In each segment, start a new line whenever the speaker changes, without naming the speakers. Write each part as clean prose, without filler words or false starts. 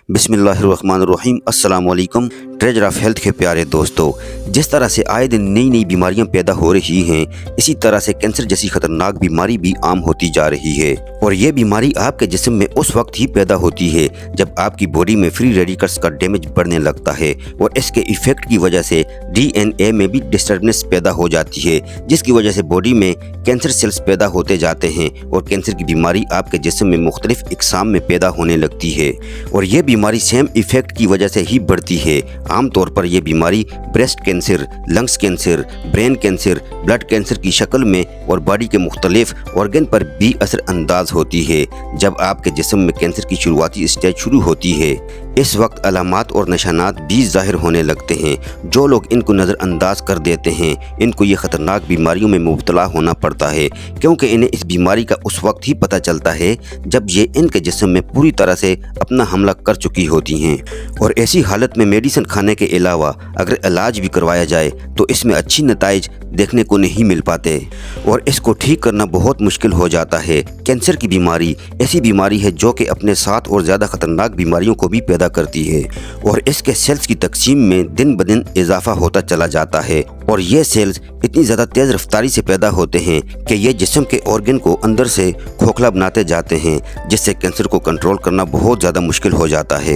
बिस्मिल्लाहिर्रहमानिर्रहीम। अस्सलाम वालेकुम। ट्रेजर ऑफ हेल्थ के प्यारे दोस्तों, जिस तरह से आए दिन नई नई बीमारियां पैदा हो रही हैं, इसी तरह से कैंसर जैसी खतरनाक बीमारी भी आम होती जा रही है। और ये बीमारी आपके जिस्म में उस वक्त ही पैदा होती है जब आपकी बॉडी में फ्री रेडिकल्स का डैमेज बढ़ने लगता है और इसके इफेक्ट की वजह से DNA में भी डिस्टर्बेंस पैदा हो जाती है, जिसकी वजह से बॉडी में कैंसर सेल्स पैदा होते जाते हैं और कैंसर की बीमारी आपके जिस्म में मुख्तलिफ इकसाम में पैदा होने लगती है। और ये बीमारी सेम इफेक्ट की वजह से ही बढ़ती है। आम तौर पर यह बीमारी breast cancer, lungs cancer, brain cancer, blood cancer की शक्ल में और बॉडी के मुख्तलिफ ऑर्गन पर भी असर अंदाज होती है। जब आपके जिस्म में कैंसर की शुरुआती स्टेज शुरू होती है, इस वक्त अलामात और निशानात भी ज़ाहिर होने लगते हैं। जो लोग इनको नज़रअंदाज कर देते हैं, इनको ये ख़तरनाक बीमारियों में मुब्तला होना पड़ता है, क्योंकि इन्हें इस बीमारी का उस वक्त ही पता चलता है जब ये इनके जिस्म में पूरी तरह से अपना हमला कर चुकी होती हैं। और ऐसी हालत में मेडिसिन खाने के अलावा अगर इलाज भी करवाया जाए तो इसमें अच्छी नताइज देखने को नहीं मिल पाते और इसको ठीक करना बहुत मुश्किल हो जाता है। कैंसर की बीमारी ऐसी बीमारी है जो कि अपने साथ और ज़्यादा ख़तरनाक बीमारियों को भी पैदा करती है और इसके सेल्स की तकसीम में दिन ब दिन इजाफा होता चला जाता है। और ये सेल्स इतनी ज़्यादा तेज़ रफ्तारी से पैदा होते हैं कि ये जिस्म के ऑर्गन को अंदर से खोखला बनाते जाते हैं, जिससे कैंसर को कंट्रोल करना बहुत ज़्यादा मुश्किल हो जाता है।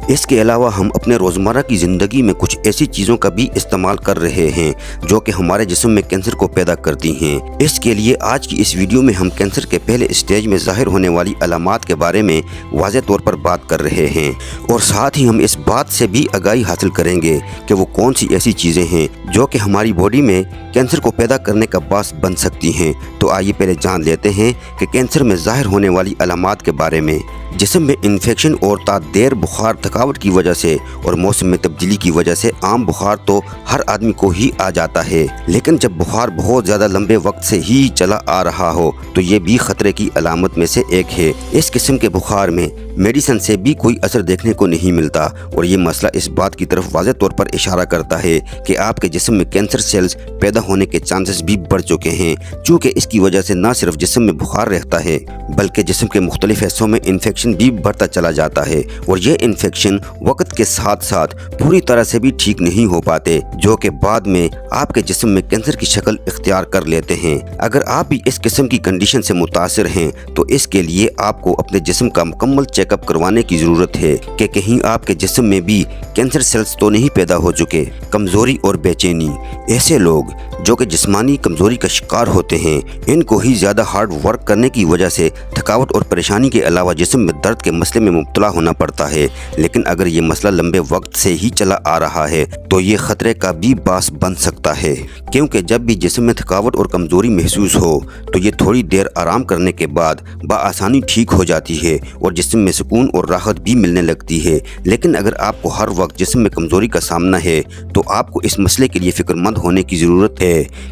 इसके अलावा हम अपने रोज़मर्रा की ज़िंदगी में कुछ ऐसी चीज़ों का भी इस्तेमाल कर रहे हैं जो कि हमारे जिस्म में कैंसर को पैदा करती हैं। इसके लिए आज की इस वीडियो में हम कैंसर के पहले स्टेज में ज़ाहिर होने वाली अलामात के बारे में वाज़ेह तौर पर बात कर रहे हैं और साथ ही हम इस बात से भी आगाही हासिल करेंगे कि वो कौन सी ऐसी चीज़ें हैं जो कि हमारी बॉडी में कैंसर को पैदा करने का बास बन सकती हैं। तो आइए पहले जान लेते हैं कि कैंसर में ज़ाहिर होने वाली अलामात के बारे में। जिस्म में इन्फेक्शन और देर बुखार, थकावट की वजह से और मौसम में तब्दीली की वजह से आम बुखार तो हर आदमी को ही आ जाता है, लेकिन जब बुखार बहुत ज़्यादा लंबे वक्त से ही चला आ रहा हो तो ये भी खतरे की अलामत में से एक है। इस किस्म के बुखार में मेडिसिन से भी कोई असर देखने को नहीं मिलता और ये मसला इस बात की तरफ वाज़ेह तौर पर इशारा करता है कि आपके जिस्म में कैंसर सेल्स पैदा होने के चांसेस भी बढ़ चुके हैं, चूँकि इसकी वजह से न सिर्फ जिस्म में बुखार रहता है बल्कि जिस्म के मुख्तलिफ हिस्सों में इन्फेक्शन भी बढ़ता चला जाता है और ये इन्फेक्शन वक्त के साथ साथ पूरी तरह से भी ठीक नहीं हो पाते, जो कि बाद में आपके जिस्म में कैंसर की शक्ल इख्तियार कर लेते हैं। अगर आप भी इस किस्म की कंडीशन से मुतासिर हैं तो इसके लिए आपको अपने जिस्म का मुकम्मल चेकअप करवाने की ज़रूरत है कि कहीं आपके जिस्म में भी कैंसर सेल्स तो नहीं पैदा हो चुके। कमज़ोरी और बेचैनी, ऐसे लोग जो कि जिस्मानी कमज़ोरी का शिकार होते हैं, इनको ही ज़्यादा हार्ड वर्क करने की वजह से थकावट और परेशानी के अलावा जिस्म में दर्द के मसले में मुब्तला होना पड़ता है। लेकिन अगर ये मसला लंबे वक्त से ही चला आ रहा है तो ये ख़तरे का भी बास बन सकता है, क्योंकि जब भी जिस्म में थकावट और कमज़ोरी महसूस हो तो ये थोड़ी देर आराम करने के बाद बआसानी ठीक हो जाती है और जिस्म में सुकून और राहत भी मिलने लगती है। लेकिन अगर आपको हर वक्त जिस्म में कमज़ोरी का सामना है तो आपको इस मसले के लिए फ़िक्रमंद होने की ज़रूरत है,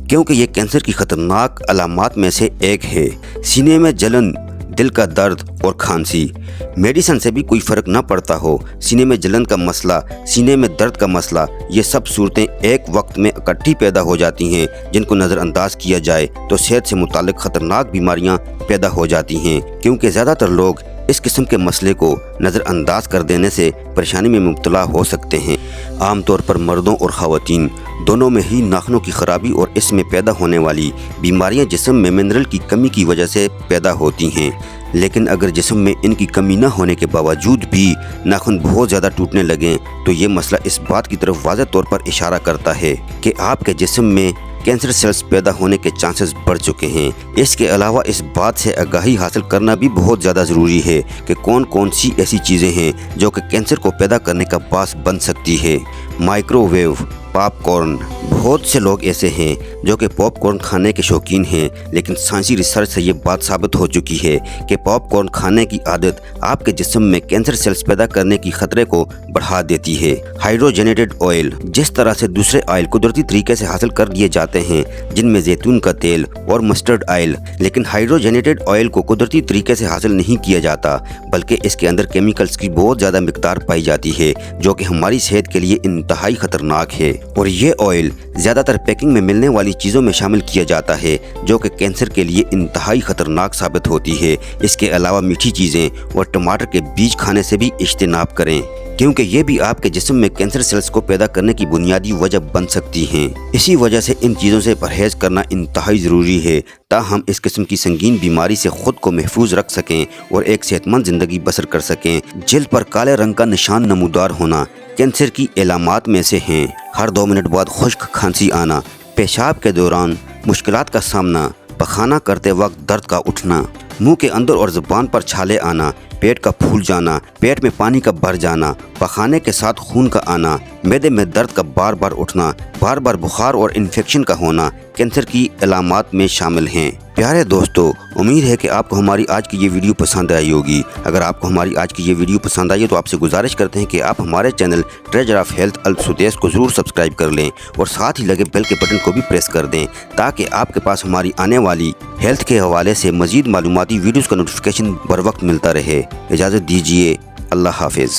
क्योंकि ये कैंसर की ख़तरनाक अलामात में से एक है। सीने में जलन, दिल का दर्द और खांसी, मेडिसिन से भी कोई फ़र्क ना पड़ता हो, सीने में जलन का मसला, सीने में दर्द का मसला, ये सब सूरतें एक वक्त में इकट्ठी पैदा हो जाती हैं, जिनको नज़रअंदाज किया जाए तो सेहत से मुताल्लिक ख़तरनाक बीमारियां पैदा हो जाती हैं, क्योंकि ज़्यादातर लोग इस किस्म के मसले को नज़रअंदाज कर देने से परेशानी में मुब्तला हो सकते हैं। आमतौर पर मर्दों और ख़वातीन दोनों में ही नाखूनों की ख़राबी और इसमें पैदा होने वाली बीमारियां जिस्म में मिनरल की कमी की वजह से पैदा होती हैं। लेकिन अगर जिस्म में इनकी कमी न होने के बावजूद भी नाखून बहुत ज़्यादा टूटने लगें तो ये मसला इस बात की तरफ वाज़ेह तौर पर इशारा करता है कि आपके जिस्म में कैंसर सेल्स पैदा होने के चांसेस बढ़ चुके हैं। इसके अलावा इस बात से आगाही हासिल करना भी बहुत ज़्यादा ज़रूरी है कि कौन कौन सी ऐसी चीज़ें हैं जो कि कैंसर को पैदा करने का बास बन सकती है। माइक्रोवेव पॉपकॉर्न, बहुत से लोग ऐसे हैं जो कि पॉपकॉर्न खाने के शौकीन हैं, लेकिन साइंसी रिसर्च से ये बात साबित हो चुकी है कि पॉपकॉर्न खाने की आदत आपके जिस्म में कैंसर सेल्स पैदा करने की खतरे को बढ़ा देती है। हाइड्रोजनेटेड ऑयल, जिस तरह से दूसरे ऑयल कुदरती तरीके से हासिल कर लिए जाते हैं, जिनमें जैतून का तेल और मस्टर्ड ऑयल, लेकिन हाइड्रोजनेटेड ऑयल को कुदरती तरीके से हासिल नहीं किया जाता, बल्कि इसके अंदर केमिकल्स की बहुत ज़्यादा मिकदार पाई जाती है जो कि हमारी सेहत के लिए इंतहाई ख़तरनाक है। اور یہ آئل زیادہ تر پیکنگ میں ملنے والی چیزوں میں شامل کیا جاتا ہے جو کہ کینسر کے لیے انتہائی خطرناک ثابت ہوتی ہے۔ اس کے علاوہ میٹھی چیزیں اور ٹماٹر کے بیج کھانے سے بھی اجتناب کریں کیونکہ یہ بھی آپ کے جسم میں کینسر سیلز کو پیدا کرنے کی بنیادی وجہ بن سکتی ہیں۔ اسی وجہ سے ان چیزوں سے پرہیز کرنا انتہائی ضروری ہے تاہم اس قسم کی سنگین بیماری سے خود کو محفوظ رکھ سکیں اور ایک صحت مند زندگی بسر کر سکیں۔ جلد پر کالے رنگ کا نشان نمودار ہونا کینسر کی علامات میں سے ہیں۔ ہر 2 منٹ بعد خشک کھانسی آنا، پیشاب کے دوران مشکلات کا سامنا، پخانہ کرتے وقت درد کا اٹھنا، منہ کے اندر اور زبان پر چھالے آنا، پیٹ کا پھول جانا، پیٹ میں پانی کا بھر جانا، پخانے کے ساتھ خون کا آنا، معدے میں درد کا بار بار اٹھنا، بار بار بخار اور انفیکشن کا ہونا کینسر کی علامات میں شامل ہیں۔ پیارے دوستو، امید ہے کہ آپ کو ہماری آج کی یہ ویڈیو پسند آئی ہوگی۔ اگر آپ کو ہماری آج کی یہ ویڈیو پسند آئی ہے تو آپ سے گزارش کرتے ہیں کہ آپ ہمارے چینل ٹریجر آف ہیلتھ السدیس کو ضرور سبسکرائب کر لیں اور ساتھ ہی لگے بیل کے بٹن کو بھی پریس کر دیں تاکہ آپ کے پاس ہماری آنے والی ہیلتھ کے حوالے سے مزید معلوماتی ویڈیوز کا نوٹیفیکیشن بر وقت ملتا رہے۔ اجازت دیجیے، اللہ حافظ۔